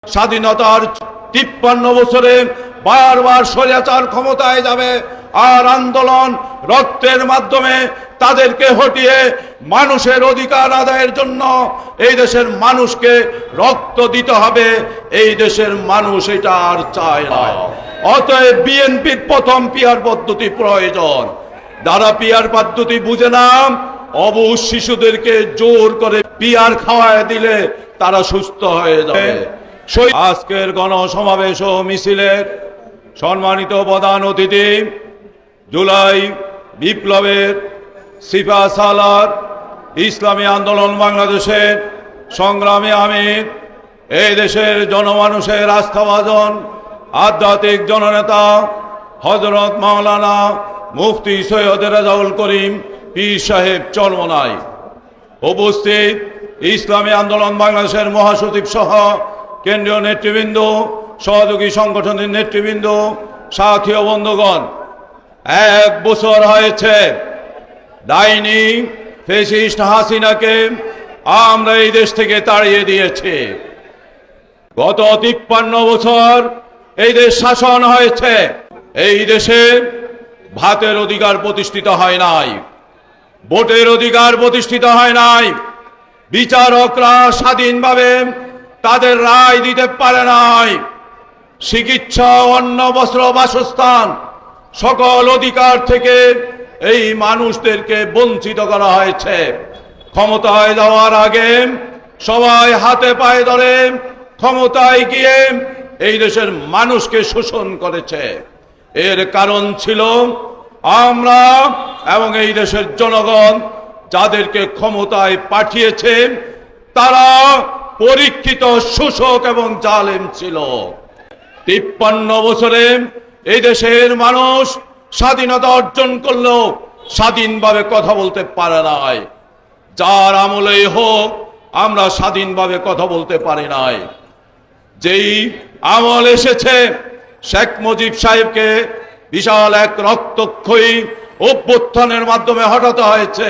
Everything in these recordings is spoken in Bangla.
স্বাধীনতার 53 বছরে বারবার স্বৈরাচার ক্ষমতায় যাবে, আর আন্দোলন রক্তের মাধ্যমে তাদেরকে হটিয়ে মানুষের অধিকার আদায়ের জন্য এই দেশের মানুষকে রক্ত দিতে হবে। এই দেশের মানুষ এটা আর চায় না। অতএব বিএনপির প্রথম পিয়ার পদ্ধতি প্রয়োজন। যারা পিয়ার পদ্ধতি বুঝে না, অবুঝ শিশুদেরকে জোর করে পিয়ার খাওয়ায় দিলে তারা সুস্থ হয়ে যাবে। আজকের গণসমাবেশ ও মিছিলের সম্মানিত প্রধান অতিথি, জুলাই বিপ্লবের সিপাহ সালার, ইসলামী আন্দোলন বাংলাদেশের সংগ্রামী আমির, এই দেশের জনমানুষের আস্থাভাজন আধ্যাত্মিক জননেতা হযরত মাওলানা মুফতি সৈয়দ রেজাউল করিম পীর সাহেব চরমনাই, উপস্থিত ইসলামী আন্দোলন বাংলাদেশের মহাসচিব সহ কেন্দ্রীয় নেতৃবৃন্দ, সহযোগী সংগঠনের নেতৃবৃন্দ, সাথী ও বন্ধুগণ, 1 বছর হয়েছে ডাইনি ফ্যাসিস্ট হাসিনাকে আমরা এই দেশ থেকে তাড়িয়ে দিয়েছি। গত 53 বছর এই দেশ শাসন হয়েছে। এই দেশে ভাতের অধিকার প্রতিষ্ঠিত হয় নাই, ভোটের অধিকার প্রতিষ্ঠিত হয় নাই, বিচারকরা স্বাধীনভাবে তাদের রায় দিতে পারে নাই, চিকিৎসা, অন্ন, বস্ত্র, বাসস্থান সকল অধিকার থেকে এই মানুষদেরকে বঞ্চিত করা হয়েছে। ক্ষমতায় যাওয়ার আগে সবাই হাতে পায়ে ধরে ক্ষমতায় গিয়ে এই দেশের মানুষকে শোষণ করেছে। এর কারণ ছিল আমরা এবং এই দেশের জনগণ যাদেরকে ক্ষমতায় পাঠিয়েছে তারা পরীক্ষিত শোষক এবং জালেম ছিল। 53 বছরে এই দেশের মানুষ স্বাধীনতা অর্জন করলেও স্বাধীনভাবে কথা বলতে পারে নাই। যার আমলেই হোক আমরা স্বাধীনভাবে কথা বলতে পারি নাই। যেই আমল এসেছে, শেখ মুজিব সাহেবকে বিশাল এক রক্তক্ষয়ী অভ্যুত্থানের মাধ্যমে হটাতে হয়েছে।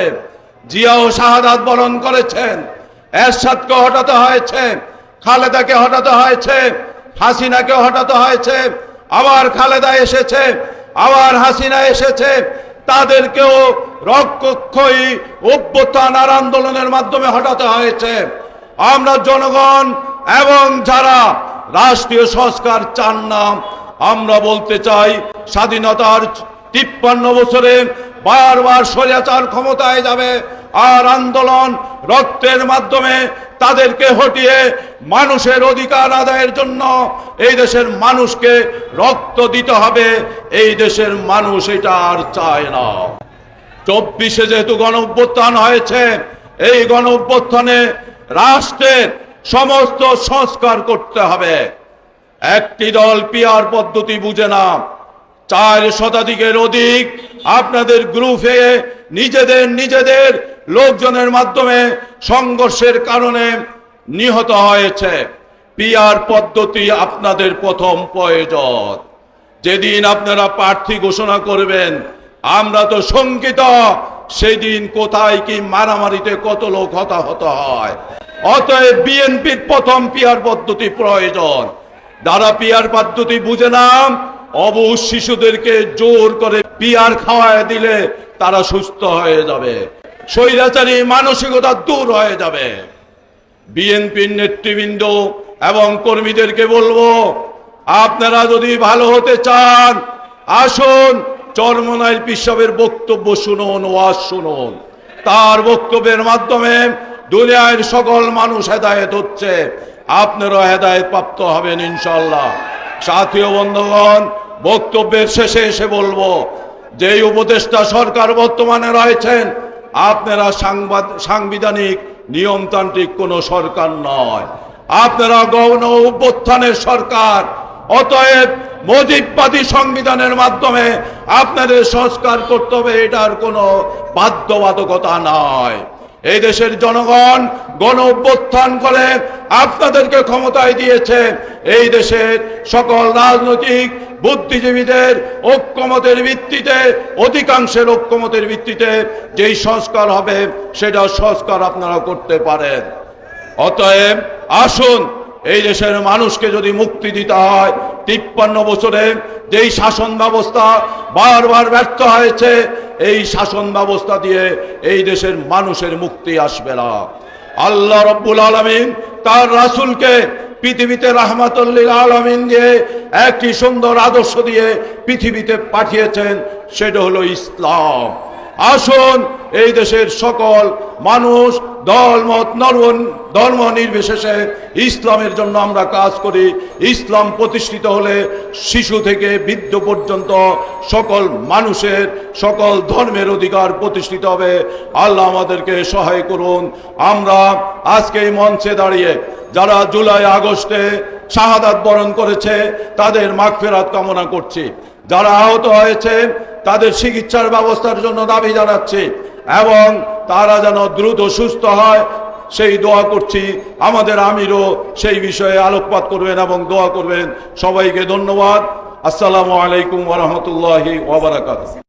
জিয়াও শাহাদাত বরণ করেছেন, এরশাদকে হটাতে হয়েছে, খালেদাকে হটাতে হয়েছে, হাসিনাকে হটাতে হয়েছে, আবার খালেদা এসেছে, আবার হাসিনা এসেছে, তাদেরকেও রক্তক্ষয়ী অভ্যুত্থান আর আন্দোলনের মাধ্যমে হটাতে হয়েছে। আমরা জনগণ এবং যারা রাষ্ট্রীয় সংস্কার চান না, আমরা বলতে চাই স্বাধীনতার 53 বছরে বারবার স্বৈরাচার ক্ষমতায় যাবে, আর আন্দোলন রক্তের মাধ্যমে তাদেরকে হটিয়ে মানুষের অধিকার আদায়ের জন্য এই দেশের মানুষকে রক্ত দিতে হবে। এই দেশের মানুষ এটা আর চায় না। 24-এ যেহেতু গণঅভ্যুত্থান হয়েছে, এই গণঅভ্যুত্থানে রাষ্ট্রের সমস্ত সংস্কার করতে হবে। একটি দল পিয়ার পদ্ধতি বুঝে না। 4 শতাধিকের অধিক আপনাদের গ্রুপে নিজেদের লোকজনের মাধ্যমে সংঘর্ষের কারণে নিহত হয়েছে। পিয়ার পদ্ধতি আপনাদের প্রথম প্রয়োজন। যেদিন আপনারা প্রার্থী ঘোষণা করবেন, আমরা তো শঙ্কিত সেদিন কোথায় কি মারামারিতে কত লোক হতাহত হয়। অতএব বিএনপির প্রথম পিয়ার পদ্ধতি প্রয়োজন। যারা পিয়ার পদ্ধতি বুঝে না, অবুঝ শিশুদেরকে জোর করে পিয়ার খাওয়ায় দিলে তারা সুস্থ হয়ে যাবে, স্বৈরাচারী মানসিকতা দূর হয়ে যাবে। বিএনপির নেতৃবৃন্দ এবং কর্মীদেরকে বলবো, আপনারা যদি ভালো হতে চান, আসুন চরমনাইর পীর সাহেবের বক্তব্য শুনুন, ওয়াজ শুনুন। তার বক্তব্যের মাধ্যমে দুনিয়ার সকল মানুষ হেদায়েত হচ্ছে, আপনারাও হেদায়েত প্রাপ্ত হবেন ইনশাআল্লাহ। সাথী ও বন্ধুগণ, বক্তব্যের শেষে এসে বলবো, যেই উপদেষ্টা সরকার বর্তমানে রয়েছেন, আপনারা সাংবিধানিক নিয়মতান্ত্রিক কোনো সরকার নয়, আপনারা গণ অভ্যুত্থানের সরকার। অতএব মুজিববাদী সংবিধানের মাধ্যমে আপনাদের সংস্কার করতে হবে, এটার কোনো বাধ্যবাধকতা নয়। এই দেশের জনগণ গণ অভ্যুত্থান করে আপনাদেরকে ক্ষমতায় দিয়েছে। এই দেশের সকল রাজনৈতিক বুদ্ধিজীবীদের ঐক্যমতের ভিত্তিতে, অধিকাংশের ঐক্যমতের ভিত্তিতে যেই সংস্কার হবে সেটা সংস্কার আপনারা করতে পারেন। অতএব আসুন এই দেশের মানুষকে যদি মুক্তি দিতে হয়, 53 বছরে যেই শাসন ব্যবস্থা বারবার ব্যর্থ হয়েছে, এই শাসন ব্যবস্থা দিয়ে এই দেশের মানুষের মুক্তি আসবে না। আল্লাহ রাব্বুল আলামিন তার রাসূলকে পৃথিবীতে রাহমাতুল লিল আলামিন দিয়ে একটি সুন্দর আদর্শ দিয়ে পৃথিবীতে পাঠিয়েছেন, সেটা হলো ইসলাম। আসুন এই দেশের সকল মানুষ দলমত ধর্ম নির্বিশেষে ইসলামের জন্য আমরা কাজ করি। ইসলাম প্রতিষ্ঠিত হলে শিশু থেকে বৃদ্ধ পর্যন্ত সকল মানুষের সকল ধর্মের অধিকার প্রতিষ্ঠিত হবে। আল্লাহ আমাদেরকে সহায় করুন। আমরা আজকে এই মঞ্চে দাঁড়িয়ে যারা জুলাই আগস্টে শাহাদাত বরণ করেছে তাদের মাগফিরাত কামনা করছি। যারা আহত হয়েছে তাদের চিকিৎসার ব্যবস্থার জন্য দাবি জানাচ্ছি এবং তারা যেন দ্রুত সুস্থ হয় সেই দোয়া করছি। আমাদের আমিরও সেই বিষয়ে আলোকপাত করবেন এবং দোয়া করবেন। সবাইকে ধন্যবাদ। আসসালামু আলাইকুম ওয়া রাহমাতুল্লাহি ওয়া বারাকাতুহু।